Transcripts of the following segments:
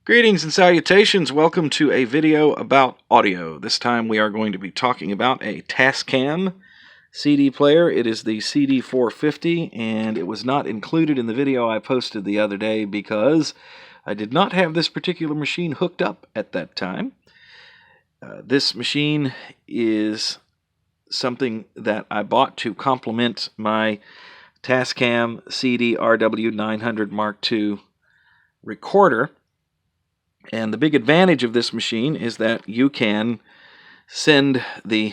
Greetings and salutations. Welcome to a video about audio. This time we are going to be talking about a Tascam CD player. It is the CD-450 and it was not included in the video I posted the other day because I did not have this particular machine hooked up at that time. This machine is something that I bought to complement my Tascam CD-450 Mark II recorder. And the big advantage of this machine is that you can send the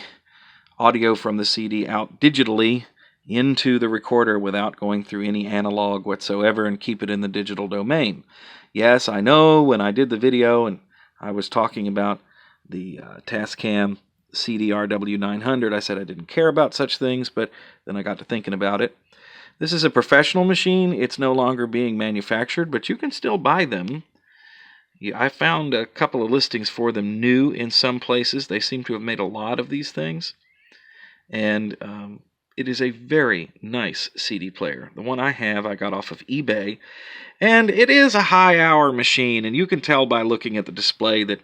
audio from the CD out digitally into the recorder without going through any analog whatsoever and keep it in the digital domain. Yes, I know when I did the video and I was talking about the Tascam CD-450, I said I didn't care about such things, but then I got to thinking about it. This is a professional machine. It's no longer being manufactured, but you can still buy them. I found a couple of listings for them new in some places. They seem to have made a lot of these things. And it is a very nice CD player. The one I have I got off of eBay. And it is a high-hour machine. And you can tell by looking at the display that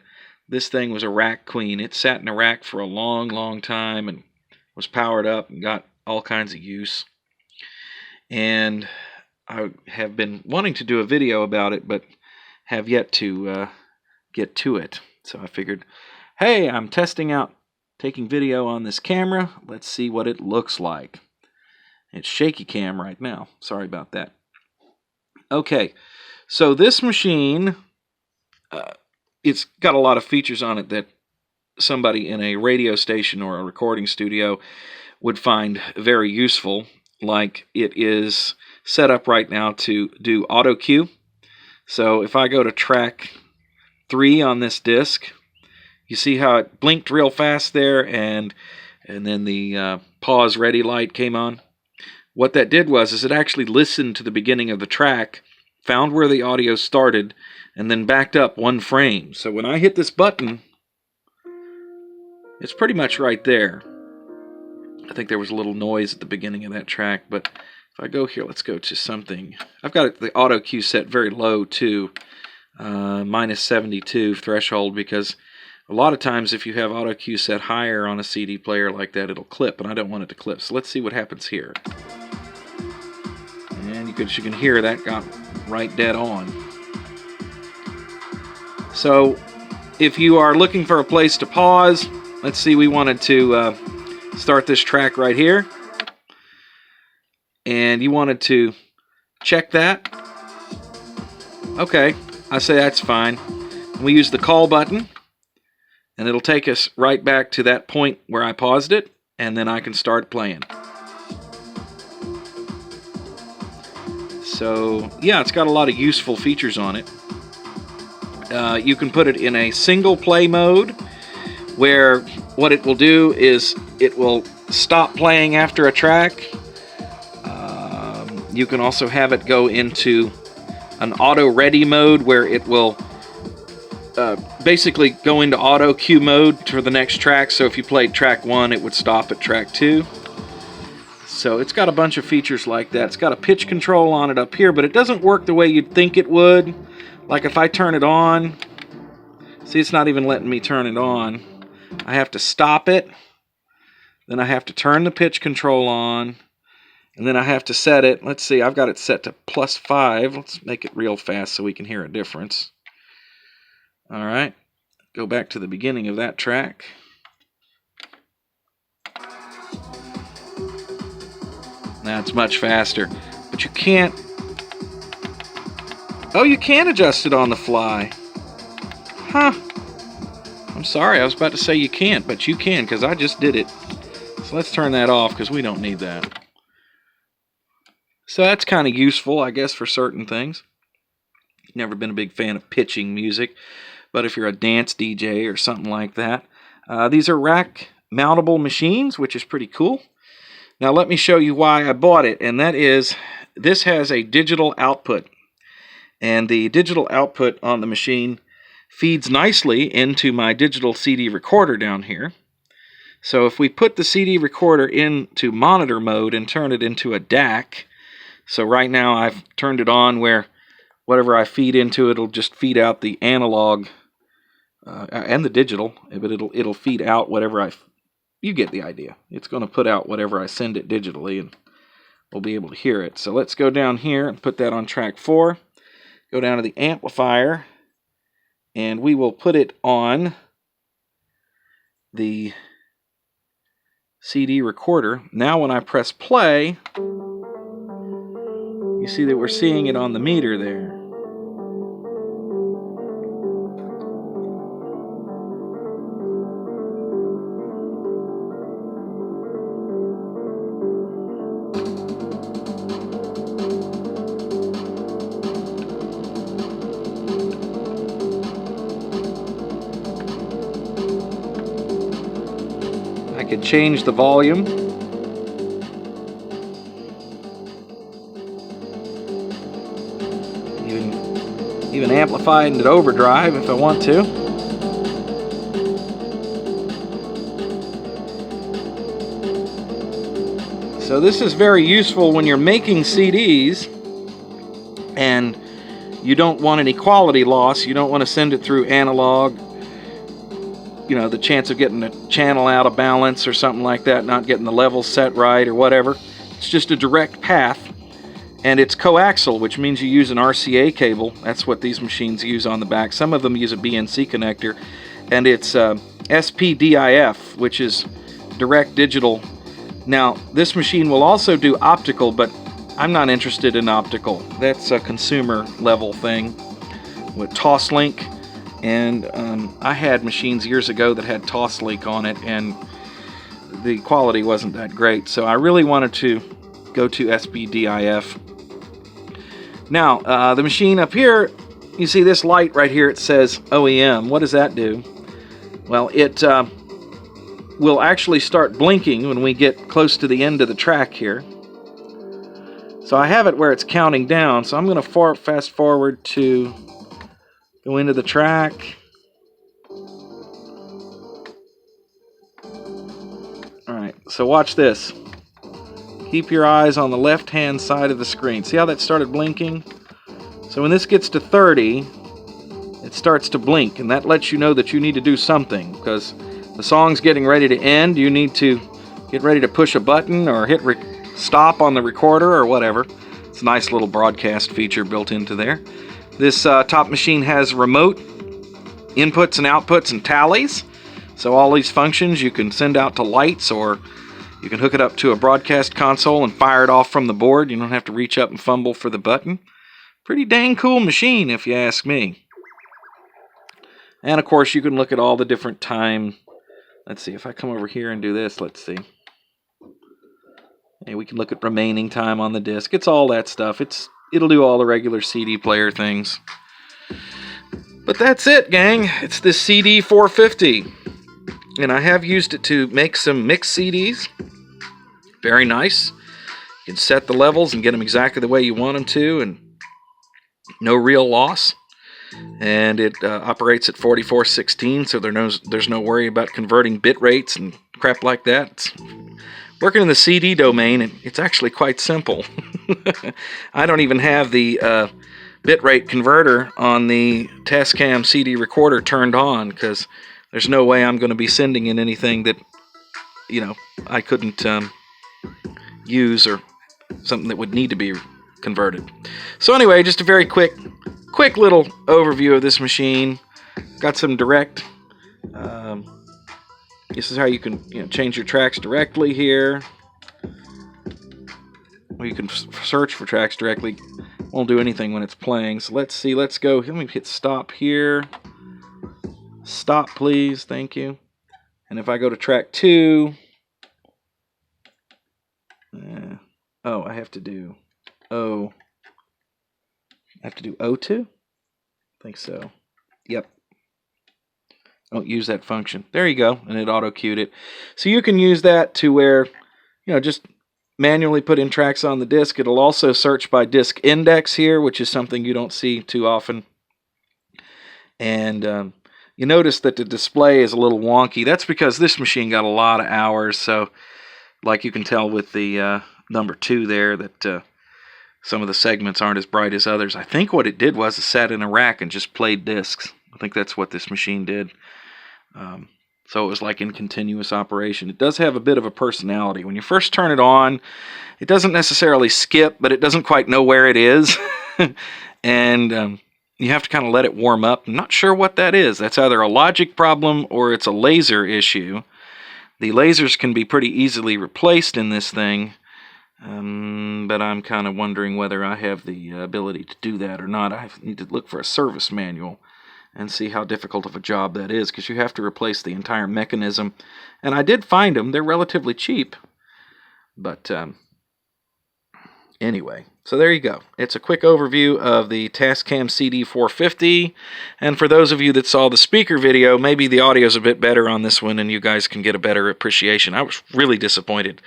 this thing was a rack queen. It sat in a rack for a long, long time and was powered up and got all kinds of use. And I have been wanting to do a video about it, but have yet to get to it. So I figured, hey, I'm testing out taking video on this camera. Let's see what it looks like. It's shaky cam right now. Sorry about that. Okay, so this machine, it's got a lot of features on it that somebody in a radio station or a recording studio would find very useful. Like it is set up right now to do auto cue. So if I go to track 3 on this disc, you see how it blinked real fast there and then the pause ready light came on. What that did was it actually listened to the beginning of the track, found where the audio started, and then backed up 1 frame. So when I hit this button, it's pretty much right there. I think there was a little noise at the beginning of that track, but if I go here, let's go to something. I've got the auto cue set very low too, minus 72 threshold, because a lot of times if you have auto cue set higher on a CD player like that, it'll clip, and I don't want it to clip. So let's see what happens here. And you can hear that got right dead on. So if you are looking for a place to pause, let's see, we wanted to start this track right here. And you wanted to check that. Okay, I say that's fine. And we use the call button, and it'll take us right back to that point where I paused it, and then I can start playing. So, yeah, it's got a lot of useful features on it. You can put it in a single play mode, where what it will do is it will stop playing after a track. You can also have it go into an auto-ready mode where it will basically go into auto-cue mode for the next track. So if you played track 1, it would stop at track 2. So it's got a bunch of features like that. It's got a pitch control on it up here, but it doesn't work the way you'd think it would. Like if I turn it on, see, it's not even letting me turn it on. I have to stop it. Then I have to turn the pitch control on. And then I have to set it. Let's see, I've got it set to +5. Let's make it real fast so we can hear a difference. All right, go back to the beginning of that track. Now it's much faster, but you can't. Oh, you can adjust it on the fly. Huh. I'm sorry, I was about to say you can't, but you can because I just did it. So let's turn that off because we don't need that. So that's kind of useful, I guess, for certain things. Never been a big fan of pitching music, but if you're a dance DJ or something like that. These are rack mountable machines, which is pretty cool. Now let me show you why I bought it, and that is this has a digital output. And the digital output on the machine feeds nicely into my digital CD recorder down here. So if we put the CD recorder into monitor mode and turn it into a DAC, so right now I've turned it on where whatever I feed into it, it'll just feed out the analog and the digital, but it'll feed out whatever you get the idea. It's going to put out whatever I send it digitally, and we'll be able to hear it. So let's go down here and put that on track 4. Go down to the amplifier, and we will put it on the CD recorder. Now when I press play, you see that we're seeing it on the meter there. I could change the volume. Even amplify it at overdrive if I want to. So this is very useful when you're making CDs and you don't want any quality loss. You don't want to send it through analog. You know, the chance of getting a channel out of balance or something like that, not getting the levels set right or whatever. It's just a direct path. And it's coaxial, which means you use an RCA cable. That's what these machines use on the back. Some of them use a BNC connector. And it's SPDIF, which is direct digital. Now, this machine will also do optical, but I'm not interested in optical. That's a consumer level thing with Toslink. And I had machines years ago that had Toslink on it, and the quality wasn't that great. So I really wanted to go to SPDIF. Now, the machine up here, you see this light right here, it says OEM. What does that do? Well, it will actually start blinking when we get close to the end of the track here. So I have it where it's counting down, so I'm going to fast forward to go into the track. Alright, so watch this. Keep your eyes on the left-hand side of the screen. See how that started blinking? So when this gets to 30, it starts to blink, and that lets you know that you need to do something, because the song's getting ready to end. You need to get ready to push a button or hit stop on the recorder or whatever. It's a nice little broadcast feature built into there. This top machine has remote inputs and outputs and tallies. So all these functions you can send out to lights, or you can hook it up to a broadcast console and fire it off from the board. You don't have to reach up and fumble for the button. Pretty dang cool machine, if you ask me. And of course, you can look at all the different time. Let's see, if I come over here and do this, let's see. Hey, we can look at remaining time on the disc. It's all that stuff. It'll do all the regular CD player things. But that's it, gang. It's the CD-450. And I have used it to make some mixed CDs. Very nice. You can set the levels and get them exactly the way you want them to, and no real loss. And it operates at 4416, so there's no worry about converting bit rates and crap like that. It's working in the CD domain, and it's actually quite simple. I don't even have the bitrate converter on the Tascam CD recorder turned on, because there's no way I'm going to be sending in anything that, you know, I couldn't use, or something that would need to be converted. So anyway, just a very quick little overview of this machine. Got some direct. This is how you can change your tracks directly here. Or you can search for tracks directly. Won't do anything when it's playing. So let's see. Let's go. Let me hit stop here. Stop, please. Thank you. And if I go to track 2, oh, I have to do O. I have to do O2? I think so. Yep. Don't use that function. There you go, and it auto-cued it. So you can use that to where, just manually put in tracks on the disc. It'll also search by disc index here, which is something you don't see too often. And you notice that the display is a little wonky. That's because this machine got a lot of hours, so like you can tell with the number 2 there, that some of the segments aren't as bright as others. I think what it did was it sat in a rack and just played discs. I think that's what this machine did. So it was like in continuous operation. It does have a bit of a personality. When you first turn it on, it doesn't necessarily skip, but it doesn't quite know where it is. And you have to kind of let it warm up. I'm not sure what that is. That's either a logic problem or it's a laser issue. The lasers can be pretty easily replaced in this thing, but I'm kind of wondering whether I have the ability to do that or not. I need to look for a service manual and see how difficult of a job that is, because you have to replace the entire mechanism. And I did find them. They're relatively cheap. But anyway, so there you go. It's a quick overview of the Tascam CD-450. And for those of you that saw the speaker video, maybe the audio's a bit better on this one and you guys can get a better appreciation. I was really disappointed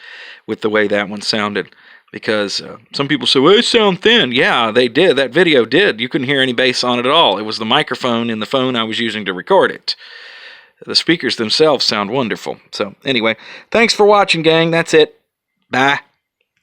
with the way that one sounded, because some people say, well, they sound thin. Yeah, they did. That video did. You couldn't hear any bass on it at all. It was the microphone in the phone I was using to record it. The speakers themselves sound wonderful. So anyway, thanks for watching, gang. That's it. Bye.